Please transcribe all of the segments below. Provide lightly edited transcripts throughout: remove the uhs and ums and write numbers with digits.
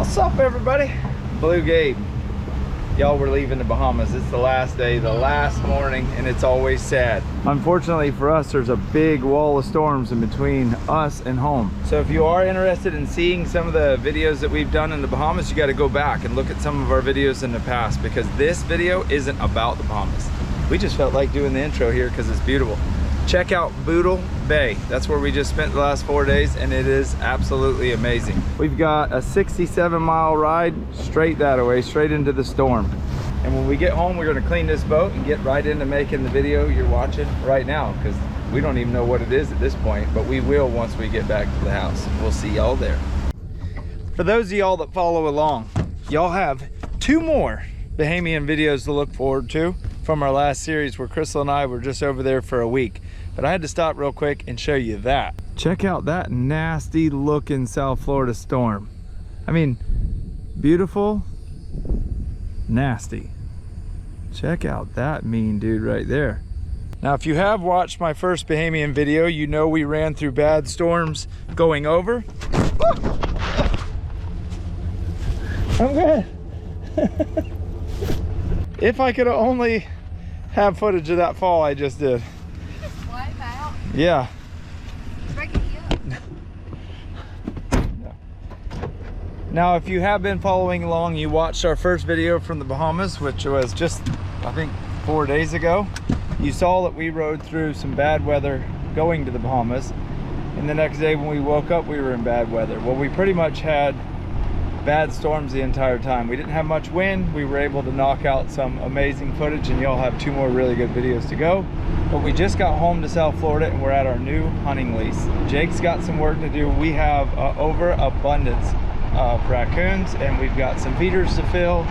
What's up, everybody? BlueGabe. Y'all, we're leaving the Bahamas. It's the last day, the last morning, and it's always sad. Unfortunately for us, there's a big wall of storms in between us and home. So if you are interested in seeing some of the videos that we've done in the Bahamas, you got to go back and look at some of our videos in the past, because this video isn't about the Bahamas. We just felt like doing the intro here because it's beautiful. Check out Boodle Bay. That's where we just spent the last 4 days, and it is absolutely amazing. We've got a 67-mile ride straight that way, straight into the storm. And when we get home, we're gonna clean this boat and get right into making the video you're watching right now, because we don't even know what it is at this point, but we will once we get back to the house. We'll see y'all there. For those of y'all that follow along, y'all have 2 more Bahamian videos to look forward to from our last series where Crystal and I were just over there for a week. But I had to stop real quick and show you that. Check out that nasty looking South Florida storm. I mean, beautiful, nasty. Check out that mean dude right there. Now, if you have watched my first Bahamian video, you know we ran through bad storms going over. I'm good. If I could only have footage of that fall I just did. Yeah. Now, if you have been following along, you watched our first video from the Bahamas, which was just, I think, 4 days ago. You saw that we rode through some bad weather going to the Bahamas, and the next day when we woke up, we were in bad weather. Well, we pretty much had bad storms the entire time. We didn't have much wind. We were able to knock out some amazing footage, and y'all have 2 more really good videos to go. But we just got home to South Florida, and we're at our new hunting lease. Jake's got some work to do. We have overabundance of raccoons, and we've got some feeders to fill,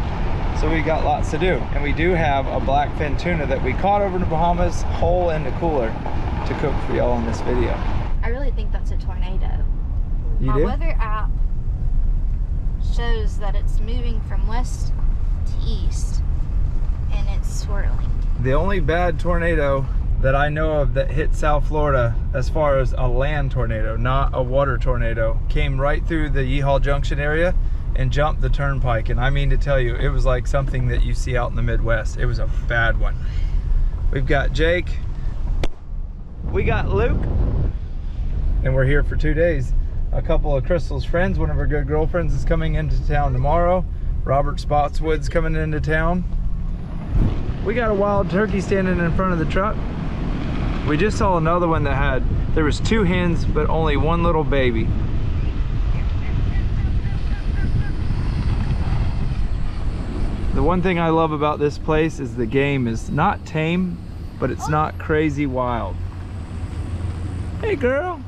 so we got lots to do. And we do have a blackfin tuna that we caught over in the Bahamas, whole in the cooler, to cook for y'all in this video. I really think that's a tornado. You My do? weather app shows that it's moving from west to east, and it's swirling. The only bad tornado that I know of that hit South Florida, as far as a land tornado, not a water tornado, came right through the Yeehaw Junction area and jumped the turnpike. And I mean to tell you, it was like something that you see out in the Midwest. It was a bad one. We've got Jake, we got Luke, and we're here for 2 days. A couple of Crystal's friends, one of her good girlfriends, is coming into town tomorrow. Robert Spotswood's coming into town. We got a wild turkey standing in front of the truck. We just saw another one that there was 2 hens, but only 1 little baby. The one thing I love about this place is the game is not tame, but it's not crazy wild. Hey, girl.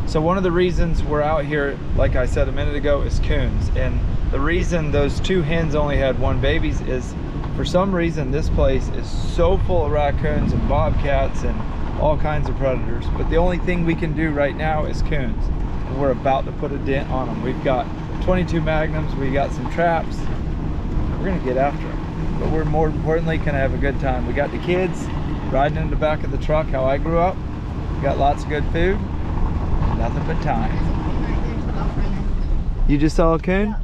So one of the reasons we're out here, like I said a minute ago, is coons. And the reason those 2 hens only had 1 baby is, for some reason, this place is so full of raccoons and bobcats and all kinds of predators. But the only thing we can do right now is coons. And we're about to put a dent on them. We've got 22 Magnums, we got some traps. We're gonna get after them. But we're more importantly gonna have a good time. We got the kids riding in the back of the truck, how I grew up. We got lots of good food. Nothing but time. You just saw a coon?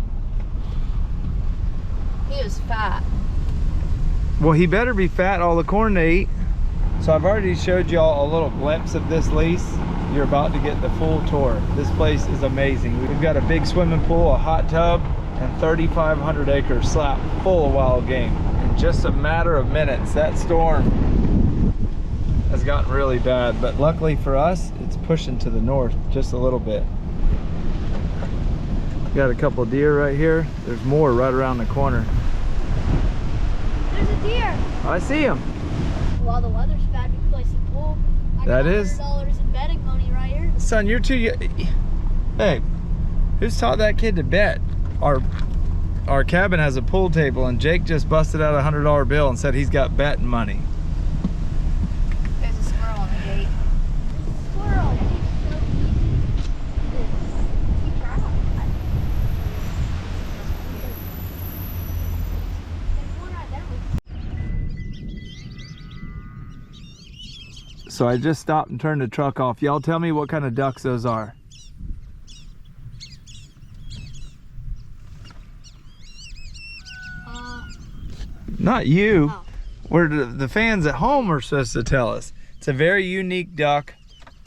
He was fat. Well, he better be fat, all the corn they eat. So I've already showed y'all a little glimpse of this lease. You're about to get the full tour. This place is amazing. We've got a big swimming pool, a hot tub, and 3,500 acres slap full of wild game. In just a matter of minutes, that storm has gotten really bad, but luckily for us, it's pushing to the north just a little bit. Got a couple deer right here. There's more right around the corner. There's a deer. I see him. Well, the weather's bad. We can play some pool. I That got is. $100 in betting money right here. Son, you're too. Hey, who's taught that kid to bet? Our cabin has a pool table, and Jake just busted out a $100 bill and said he's got betting money. There's a squirrel on the gate. Squirrel. So I just stopped and turned the truck off. Y'all tell me what kind of ducks those are. Not you. Oh. We're the fans at home are supposed to tell us. It's a very unique duck,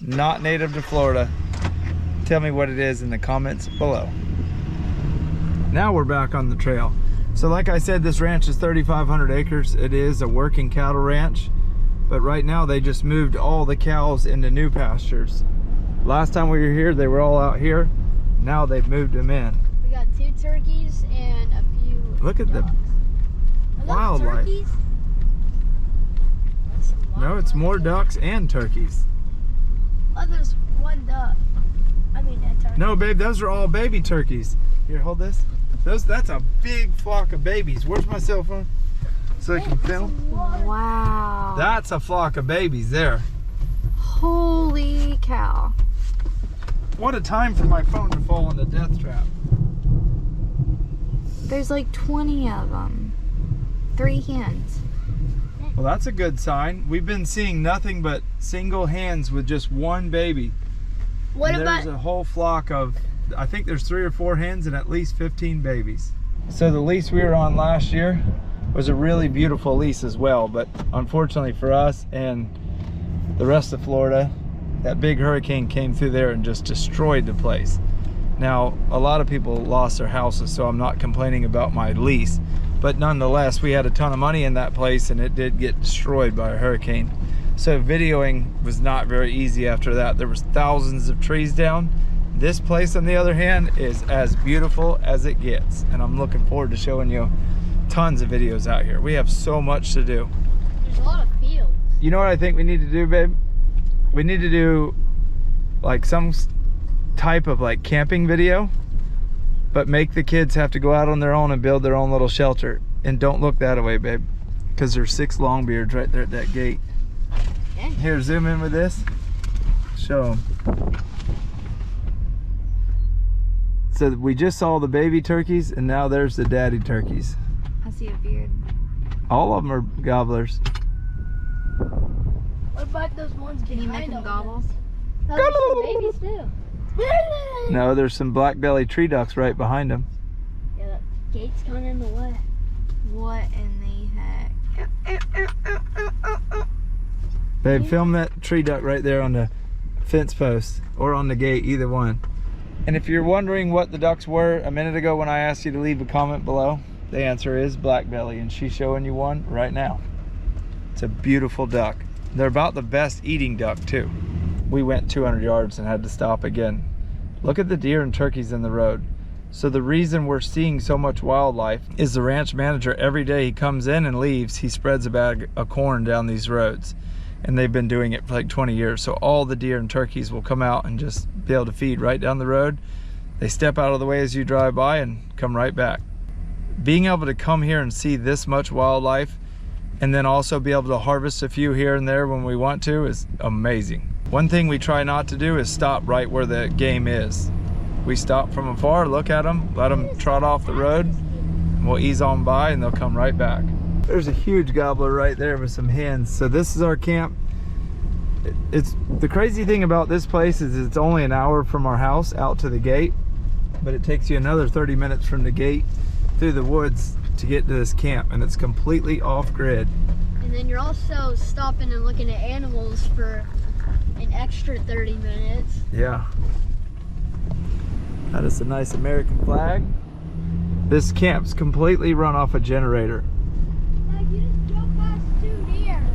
not native to Florida. Tell me what it is in the comments below. Now we're back on the trail. So like I said, this ranch is 3,500 acres. It is a working cattle ranch, but right now they just moved all the cows into new pastures. Last time we were here, they were all out here. Now they've moved them in. We got 2 turkeys and a few Look at ducks. the wildlife. Turkeys? No, it's more ducks and turkeys. Oh, there's 1 duck. I mean, a turkey. No, babe, those are all baby turkeys. Here, hold this. That's a big flock of babies. Where's my cell phone? So I can film. Wow. That's a flock of babies there. Holy cow. What a time for my phone to fall in the death trap. There's like 20 of them. 3 hens. Well, that's a good sign. We've been seeing nothing but single hens with just 1 baby. What And about there's a whole flock of, I think there's 3 or 4 hens and at least 15 babies. So the lease we were on last year was a really beautiful lease as well, but unfortunately for us and the rest of Florida, that big hurricane came through there and just destroyed the place. Now, a lot of people lost their houses, so I'm not complaining about my lease, but nonetheless, we had a ton of money in that place and it did get destroyed by a hurricane. So videoing was not very easy after that. There was thousands of trees down. This place, on the other hand, is as beautiful as it gets, and I'm looking forward to showing you tons of videos out here. We have so much to do. There's a lot of fields. You know what I think we need to do, babe? We need to do like some type of like camping video, but make the kids have to go out on their own and build their own little shelter. And don't look that way, babe, because there's 6 longbeards right there at that gate. Okay. Here, zoom in with this. Show them. So we just saw the baby turkeys, and now there's the daddy turkeys. I see a beard. All of them are gobblers. What about those ones? Can you make them gobble? Gobble. Babies too. No, there's some black-bellied tree ducks right behind them. Yeah, that gate's kind of in the way. What in the heck? Babe, film that tree duck right there on the fence post or on the gate, either one. And if you're wondering what the ducks were a minute ago when I asked you to leave a comment below, the answer is black belly, and she's showing you one right now. It's a beautiful duck. They're about the best eating duck too. We went 200 yards and had to stop again. Look at the deer and turkeys in the road. So the reason we're seeing so much wildlife is the ranch manager, every day he comes in and leaves, he spreads a bag of corn down these roads. And they've been doing it for like 20 years. So all the deer and turkeys will come out and just be able to feed right down the road. They step out of the way as you drive by and come right back. Being able to come here and see this much wildlife and then also be able to harvest a few here and there when we want to is amazing. One thing we try not to do is stop right where the game is. We stop from afar, look at them, let them trot off the road, and we'll ease on by and they'll come right back. There's a huge gobbler right there with some hens. So this is our camp. It's the crazy thing about this place is it's only an hour from our house out to the gate, but it takes you another 30 minutes from the gate through the woods to get to this camp, and it's completely off grid. And then you're also stopping and looking at animals for an extra 30 minutes. Yeah. That is a nice American flag. This camp's completely run off a generator. You just drove past 2 deer.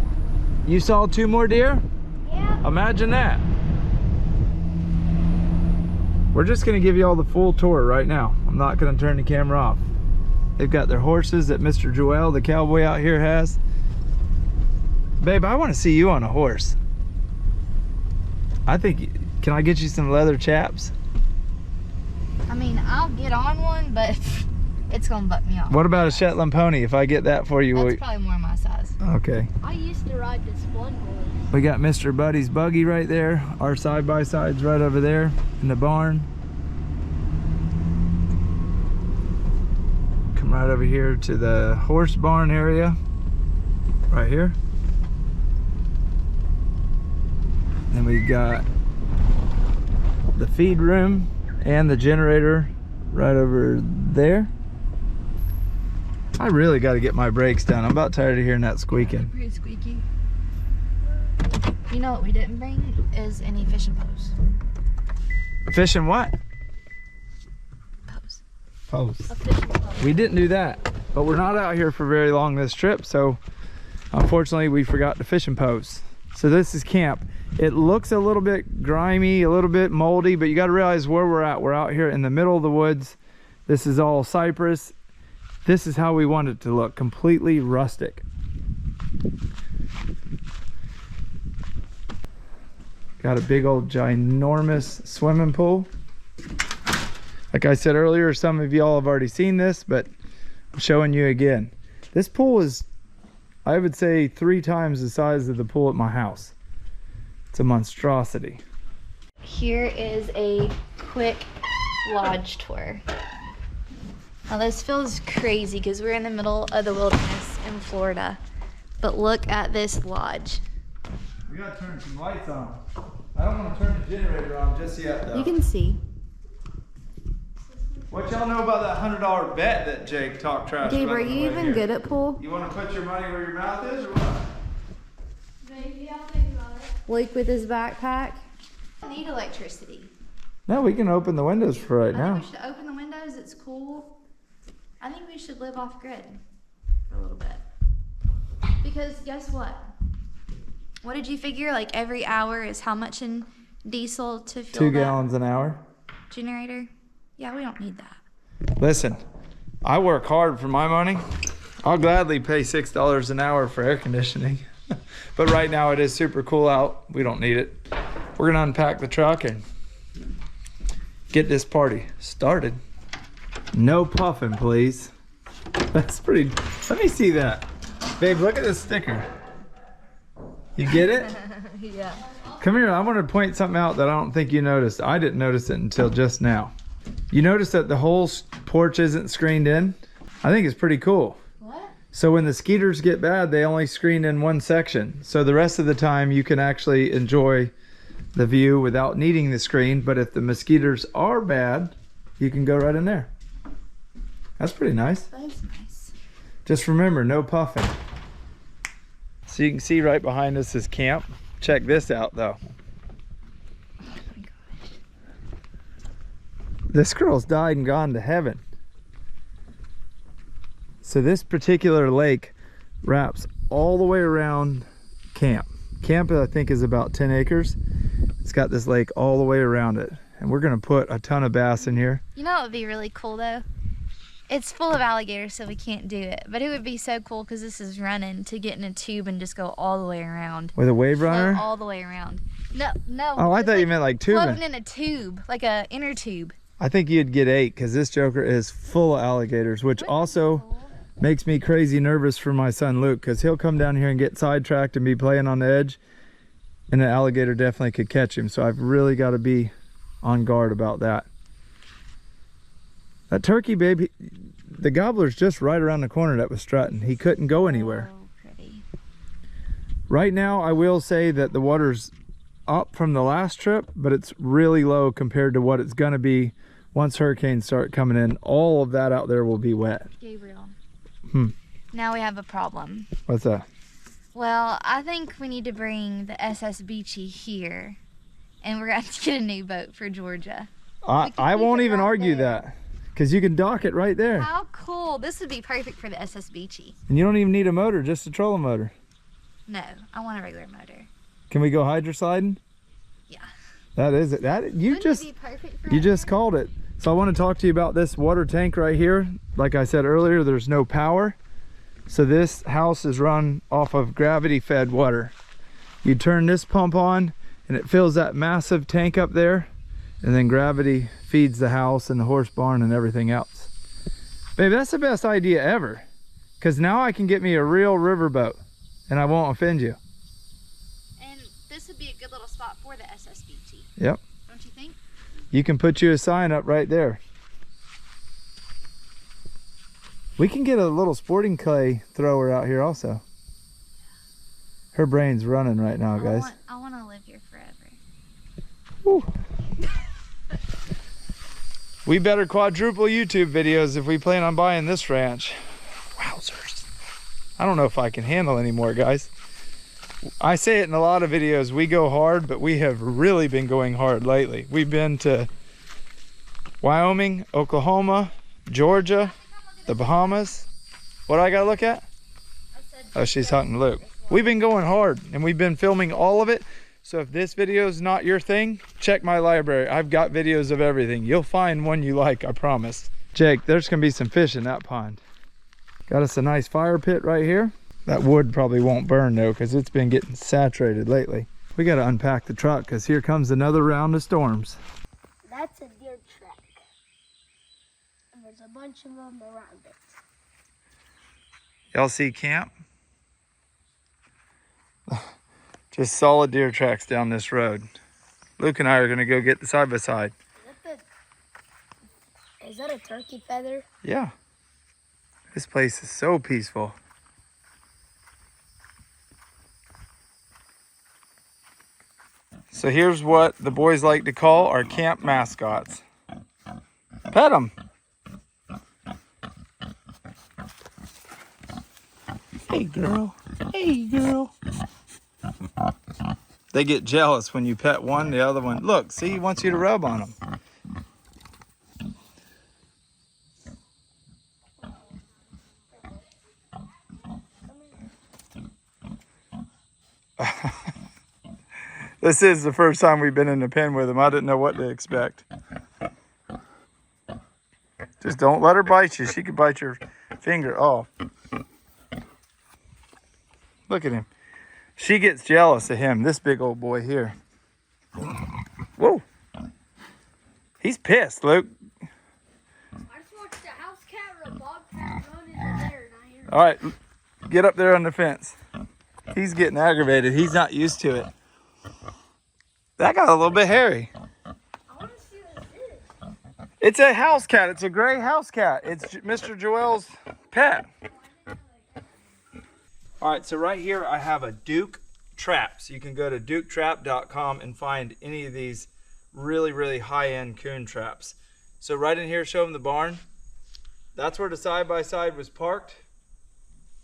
You saw 2 more deer? Yeah. Imagine that. We're just gonna give you all the full tour right now. I'm not gonna turn the camera off. They've got their horses that Mr. Joel, the cowboy out here, has. Babe, I wanna see you on a horse. I think, can I get you some leather chaps? I mean, I'll get on one, but it's gonna butt me off. What about a Shetland pony? If I get that for you, That's probably more my size. okay. I used to ride this one horse. We got Mr. Buddy's buggy right there. Our side-by-side's right over there in the barn. Come right over here to the horse barn area. Right here. Then we got the feed room and the generator right over there. I really got to get my brakes done. I'm about tired of hearing that squeaking. Pretty squeaky. You know what we didn't bring is any fishing posts. Fishing what? Posts. Posts. A fishing post. We didn't do that, but we're not out here for very long this trip, so unfortunately we forgot the fishing posts. So this is camp. It looks a little bit grimy, a little bit moldy, but you got to realize where we're at. We're out here in the middle of the woods. This is all cypress. This is how we want it to look, completely rustic. Got a big old ginormous swimming pool. Like I said earlier, some of y'all have already seen this, but I'm showing you again. This pool is, I would say, 3 times the size of the pool at my house. It's a monstrosity. Here is a quick lodge tour. Now this feels crazy because we're in the middle of the wilderness in Florida. But look at this lodge. We gotta turn some lights on. I don't want to turn the generator on just yet though. You can see. What y'all know about that $100 bet that Jake talked trash Gabe, about? are you even good at pool? You want to put your money where your mouth is or what? Maybe I'll think about it. Luke with his backpack. I need electricity. No, we can open the windows for right now. I think we should open the windows. It's cool. I think we should live off grid for a little bit. Because guess what? What did you figure? Like every hour is how much in diesel to fuel 2 gallons an hour. generator? Yeah, we don't need that. Listen, I work hard for my money. I'll gladly pay $6 an hour for air conditioning. But right now it is super cool out. We don't need it. We're gonna unpack the truck and get this party started. No puffing, please. That's pretty, let me see that. Babe, look at this sticker. You get it? Yeah. Come here, I want to point something out that I don't think you noticed. I didn't notice it until just now. You notice that the whole porch isn't screened in? I think it's pretty cool. What? So when the skeeters get bad, they only screen in one section. So the rest of the time you can actually enjoy the view without needing the screen. But if the mosquitoes are bad, you can go right in there. That's pretty nice. That's nice. Just remember, no puffing. So you can see right behind us is camp. Check this out though. Oh my gosh. This girl's died and gone to heaven. So this particular lake wraps all the way around camp. Camp, I think, is about 10 acres. It's got this lake all the way around it. And we're gonna put a ton of bass in here. You know what would be really cool though? It's full of alligators, so we can't do it. But it would be so cool because this is running to get in a tube and just go all the way around. With a wave Float runner? all the way around. No. Oh, I thought you meant like tubing. Floating in a tube, like a inner tube. I think you'd get 8 because this joker is full of alligators, which also makes me crazy nervous for my son Luke, because he'll come down here and get sidetracked and be playing on the edge, and an alligator definitely could catch him. So I've really got to be on guard about that. That turkey, baby, the gobbler's just right around the corner that was strutting. He couldn't go anywhere. Oh, pretty. Right now, I will say that the water's up from the last trip, but it's really low compared to what it's gonna be once hurricanes start coming in. All of that out there will be wet. Gabriel. Hmm. Now we have a problem. What's that? Well, I think we need to bring the SS Beachy here, and we're going to have to get a new boat for Georgia. I won't it even right argue there. that, because you can dock it right there. How cool. This would be perfect for the SS Beachy. And you don't even need a motor, just a trolling motor. No, I want a regular motor. Can we go hydrosliding? Yeah. That is it. You Wouldn't it be perfect for you out just there? called it. So I want to talk to you about this water tank right here. Like I said earlier, there's no power. So this house is run off of gravity fed water. You turn this pump on and it fills that massive tank up there, and then gravity feeds the house and the horse barn and everything else. Babe, that's the best idea ever, because now I can get me a real riverboat and I won't offend you. And this would be a good little spot for the SS Beachy. Yep. Don't you think? You can put you a sign up right there. We can get a little sporting clay thrower out here also. Her brain's running right now, guys. I want to live here forever. Woo. We better quadruple YouTube videos if we plan on buying this ranch. Wow, I don't know if I can handle anymore, guys. I say it in a lot of videos, we go hard, but we have really been going hard lately. We've been to Wyoming, Oklahoma, Georgia, the Bahamas. What do I gotta look at? Oh, she's talking to Luke. We've been going hard and we've been filming all of it. So if this video is not your thing, check my library. I've got videos of everything. You'll find one you like, I promise. Jake, there's gonna be some fish in that pond. Got us a nice fire pit right here. That wood probably won't burn though, because it's been getting saturated lately. We got to unpack the truck because here comes another round of storms. That's a deer track. And there's a bunch of them around it. Y'all see camp? Just solid deer tracks down this road. Luke and I are going to go get the side-by-side. Is that a turkey feather? Yeah. This place is so peaceful. So here's what the boys like to call our camp mascots. Pet them. Hey girl, hey girl. They get jealous when you pet one, the other one. Look, see, he wants you to rub on them. This is the first time we've been in the pen with him. I didn't know what to expect. Just don't let her bite you. She could bite your finger off. Look at him. She gets jealous of him, this big old boy here. Whoa. He's pissed, Luke. I just watched a house cat or a bobcat run into there. All right, get up there on the fence. He's getting aggravated. He's not used to it. That got a little bit hairy. I want to see what it is. It's a house cat. It's a gray house cat. It's Mr. Joel's pet. All right, so right here I have a Duke trap. So you can go to duketrap.com and find any of these really, really high-end coon traps. So right in here, show them the barn. That's where the side-by-side was parked.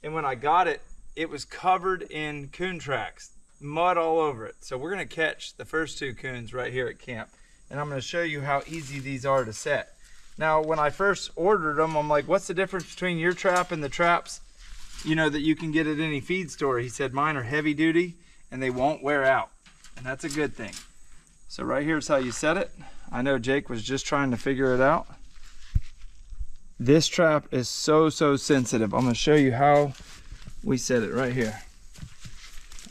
And when I got it, it was covered in coon tracks, mud all over it. So we're gonna catch the first 2 coons right here at camp. And I'm gonna show you how easy these are to set. Now, when I first ordered them, I'm like, what's the difference between your trap and the traps, you know, that you can get at any feed store? He said, mine are heavy duty and they won't wear out. And that's a good thing. So right here's how you set it. I know Jake was just trying to figure it out. This trap is so sensitive. I'm gonna show you how we set it right here.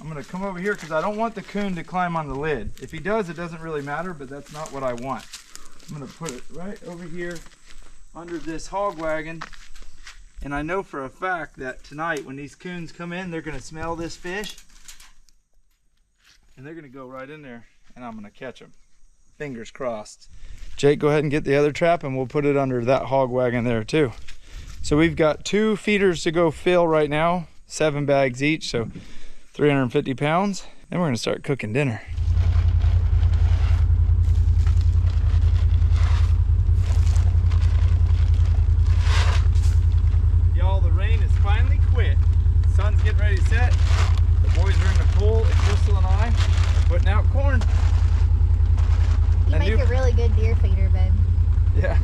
I'm gonna come over here because I don't want the coon to climb on the lid. If he does, it doesn't really matter, but that's not what I want. I'm gonna put it right over here under this hog wagon. And I know for a fact that tonight when these coons come in, they're gonna smell this fish and they're gonna go right in there and I'm gonna catch them. Fingers crossed. Jake, go ahead and get the other trap and we'll put it under that hog wagon there too. So we've got 2 feeders to go fill right now, 7 bags each, so 350 pounds. Then we're gonna start cooking dinner. Y'all, the rain has finally quit. The sun's getting ready to set. The boys are in the pool and Crystal and I are putting out corn. You make a really good deer feeder, babe. Yeah.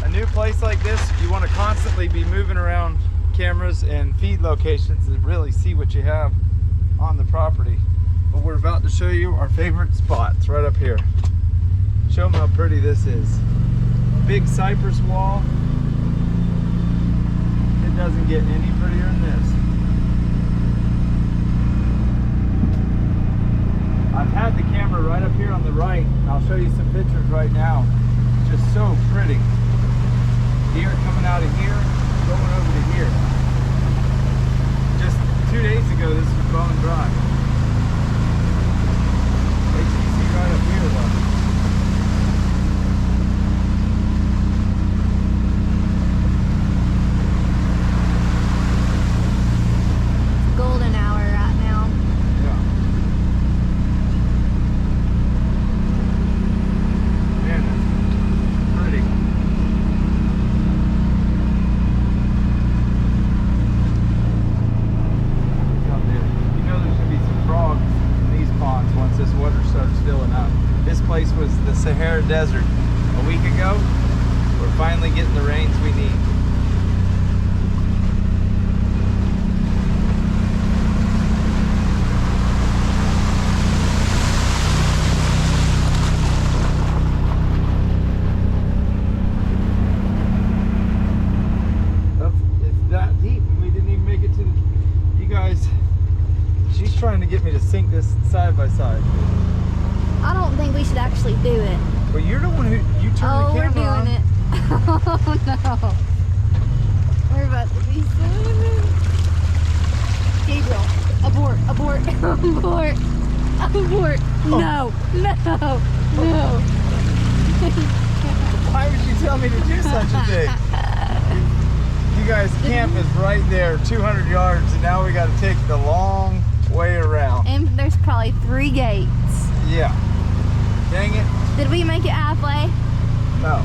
A new place like this, you want to constantly be moving around cameras and feed locations to really see what you have on the property. But we're about to show you our favorite spots right up here. Show them how pretty this is. Big cypress wall. It doesn't get any prettier than this. I've had the camera right up here on the right. I'll show you some pictures right now. Just so pretty. Deer coming out of here, going over to here. Just 2 days ago, this was bone dry. Wait till you see right up here, though. Golden hour right now. Yeah. Man, that's pretty. desert a week ago. We're finally getting the rains we need. It's that deep and we didn't even make it to the... You guys, she's trying to get me to sink this side by side. I don't think we should actually do it. But you're the one who, you turn the camera on. We're doing it. Oh no. We're about to be saved. Gabriel, abort, abort, abort, abort. No, no, no. Why would you tell me to do such a thing? You guys, camp is right there, 200 yards, and now we got to take the long way around. And there's probably 3 gates. Yeah. Dang it. Did we make it halfway? No.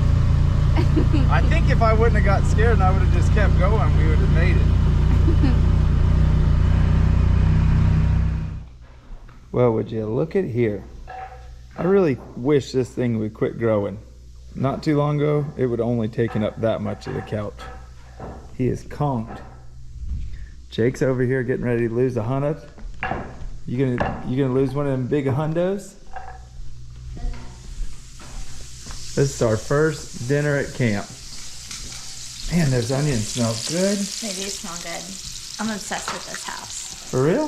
I think if I wouldn't have got scared and I would have just kept going, we would have made it. Well, would you look at here? I really wish this thing would quit growing. Not too long ago, it would have only taken up that much of the couch. He is conked. Jake's over here getting ready to lose a hunt. You gonna lose one of them big hundos? This is our first dinner at camp. Man, those onions smell good. They do smell good. I'm obsessed with this house. For real?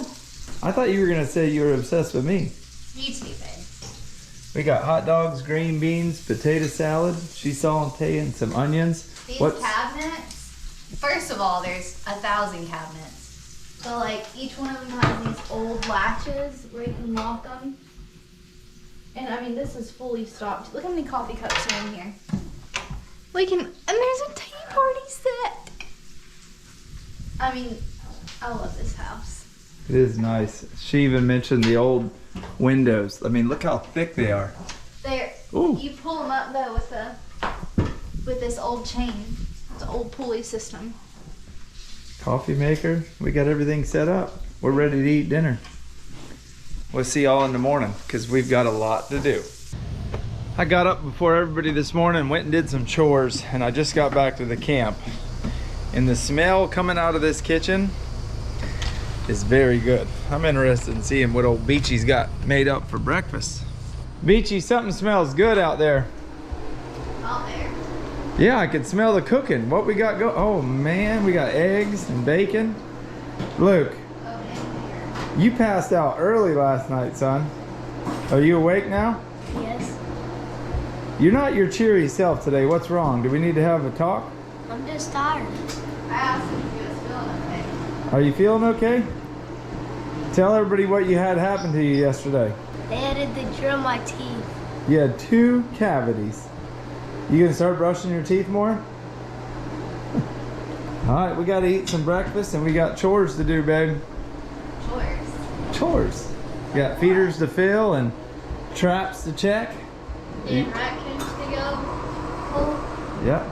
I thought you were gonna say you were obsessed with me. You too, babe. We got hot dogs, green beans, potato salad. She's sauteing some onions. These cabinets, first of all, there's 1,000 cabinets. So like each one of them has these old latches where you can lock them. And I mean, this is fully stocked. Look how many coffee cups are in here. We can, and there's a tea party set. I mean, I love this house. It is nice. She even mentioned the old windows. I mean, look how thick they are. There, you pull them up though with this old chain. It's an old pulley system. Coffee maker. We got everything set up. We're ready to eat dinner. We'll see y'all in the morning because we've got a lot to do. I got up before everybody this morning, went and did some chores, and I just got back to the camp. And the smell coming out of this kitchen is very good. I'm interested in seeing what old Beachy's got made up for breakfast. Beachy, something smells good out there. Out there? Yeah, I can smell the cooking. What we got go? Oh man, we got eggs and bacon. Luke, you passed out early last night, son. Are you awake now? Yes. You're not your cheery self today. What's wrong? Do we need to have a talk? I'm just tired. I asked him if he was feeling okay. Are you feeling okay? Tell everybody what you had happen to you yesterday. They added the drill my teeth. You had 2 cavities. You gonna start brushing your teeth more? All right, we gotta eat some breakfast and we got chores to do, babe. Chores. We got feeders to fill and traps to check. And raccoons to go. Yep.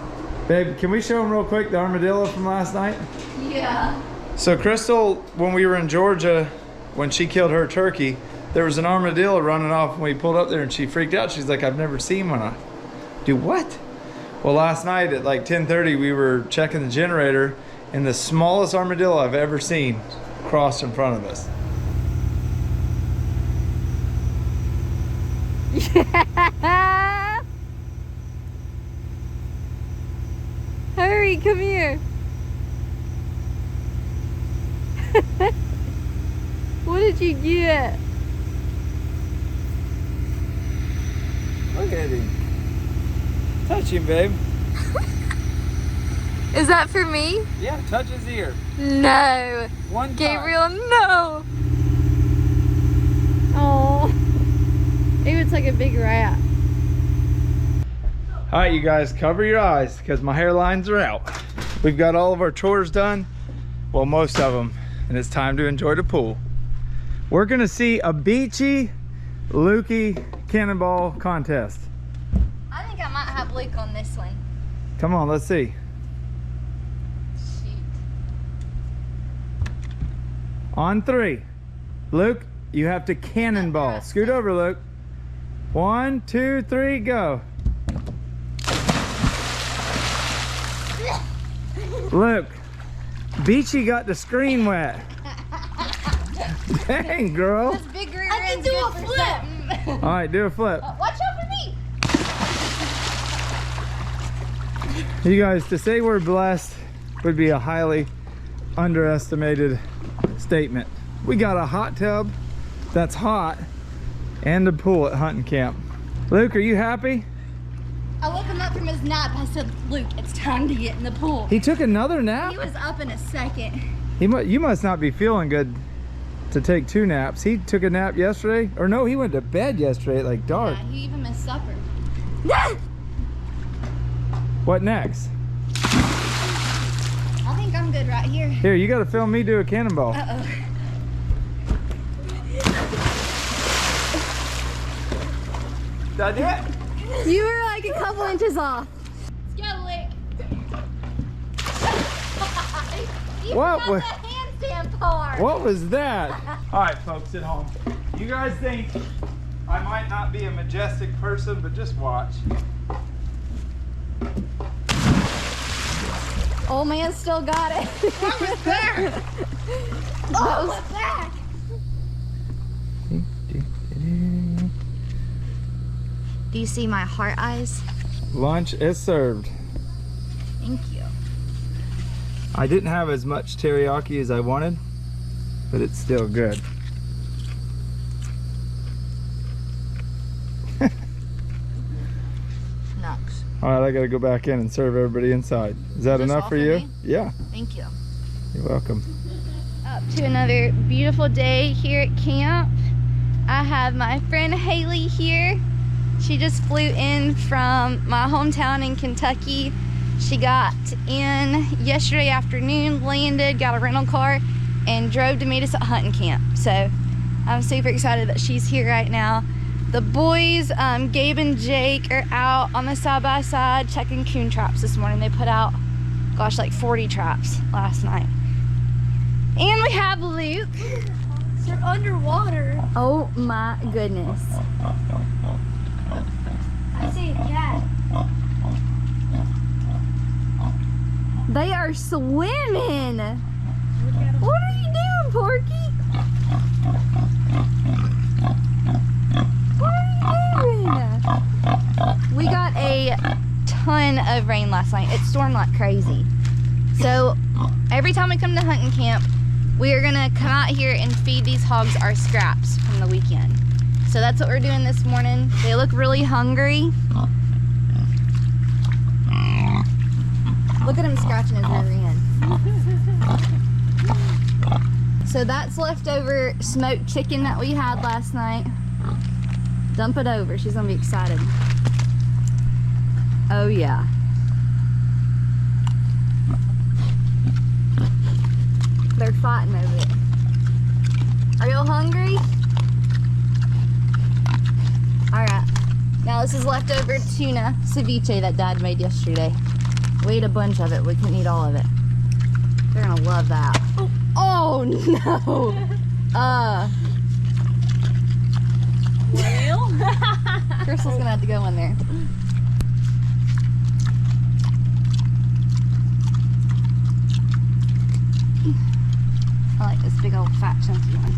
Babe, can we show them real quick the armadillo from last night? Yeah. So Crystal, when we were in Georgia, when she killed her turkey, there was an armadillo running off and we pulled up there and she freaked out. She's like, I've never seen one. Do what? Well, last night at like 10:30, we were checking the generator and the smallest armadillo I've ever seen crossed in front of us. Yeah. Hurry, come here. What did you get? Look at him. Touch him, babe. Is that for me? Yeah, touch his ear. No. One time. Gabriel, no. Oh. Maybe it's like a big rat. All right, you guys, cover your eyes because my hairlines are out. We've got all of our chores done. Well, most of them. And it's time to enjoy the pool. We're gonna see a Beachy Lukey cannonball contest. I think I might have Luke on this one. Come on, let's see. Shoot. On 3. Luke, you have to cannonball. Scoot over, Luke. 1, 2, 3, go. Look, Beachy got the screen wet. Dang, girl. This big rear I can end's do good a for flip. something. All right, do a flip. Watch out for me. You guys, to say we're blessed would be a highly underestimated statement. We got a hot tub that's hot and a pool at hunting camp. Luke, are you happy? I woke him up from his nap. I said, Luke, it's time to get in the pool. He took another nap? He was up in a second. You must not be feeling good to take 2 naps. He took a nap yesterday, or no, he went to bed yesterday at like dark. Yeah, he even missed supper. What next? I think I'm good right here. Here, you got to film me do a cannonball. Uh-oh. Did I do it? You were like a couple inches off. Let's go, Lick. What was, The handstand part. what was that? All right, folks at home. You guys think I might not be a majestic person, but just watch. Old man still got it. What was that? Oh, what's that? Do you see my heart eyes? Lunch is served. Thank you. I didn't have as much teriyaki as I wanted, but it's still good. Nuts. All right, I gotta go back in and serve everybody inside. Is that Is this enough all for for you? me? Yeah, Thank you. you're welcome. Up to another beautiful day here at camp. I have my friend Haley here. She just flew in from my hometown in Kentucky. She got in yesterday afternoon, landed, got a rental car, and drove to meet us at hunting camp. So I'm super excited that she's here right now. The boys, Gabe and Jake, are out on the side-by-side checking coon traps this morning. They put out, gosh, like 40 traps last night. And we have Luke. They're underwater. Oh my goodness. I see a cat. They are swimming. What are you doing, Porky? What are you doing? We got a ton of rain last night. It stormed like crazy. So every time we come to hunting camp, we are gonna come out here and feed these hogs our scraps from the weekend. So that's what we're doing this morning. They look really hungry. Look at him scratching his rear end. So that's leftover smoked chicken that we had last night. Dump it over. She's gonna be excited. Oh yeah. They're fighting over it. Are y'all hungry? Alright. Now this is leftover tuna ceviche that Dad made yesterday. We ate a bunch of it. We couldn't eat all of it. They're gonna love that. Oh no! Well? Crystal's gonna have to go in there. I like this big old fat chunky one.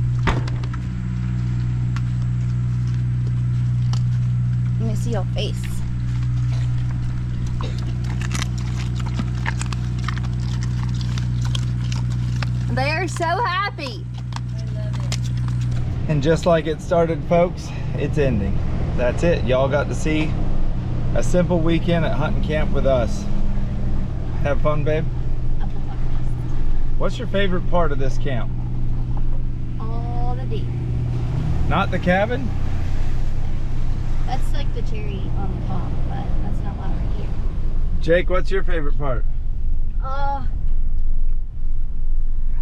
Let me see your face. They are so happy. I love it. And just like it started, folks, it's ending. That's it. Y'all got to see a simple weekend at hunting camp with us. Have fun, babe? What's your favorite part of this camp? All the deep. Not the cabin? That's like the cherry on the top, but that's not why we're here. Jake, what's your favorite part?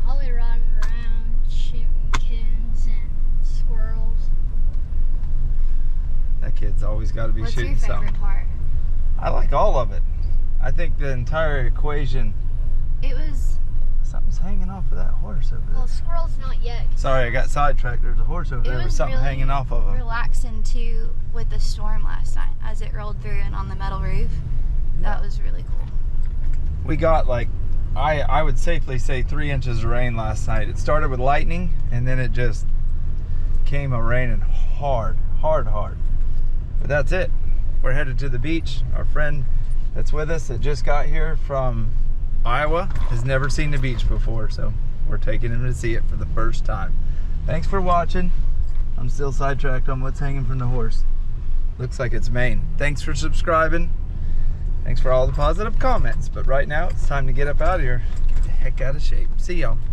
Probably running around shooting kittens and squirrels. That kid's always got to be What's your shooting favorite something. part? I like all of it. I think the entire equation. It was, Something's hanging off of that horse over there. Well, squirrels not yet. Sorry, I got sidetracked. There's a horse over it there with was something really hanging off of him. relaxing too with the storm last night as it rolled through and on the metal roof. That was really cool. We got like, I would safely say 3 inches of rain last night. It started with lightning and then it just came a raining hard. But that's it. We're headed to the beach. Our friend that's with us that just got here from Iowa has never seen the beach before, so we're taking him to see it for the first time. Thanks for watching. I'm still sidetracked on what's hanging from the horse. Looks like it's Maine. Thanks for subscribing. Thanks for all the positive comments. But right now it's time to get up out of here. Get the heck out of shape. See y'all.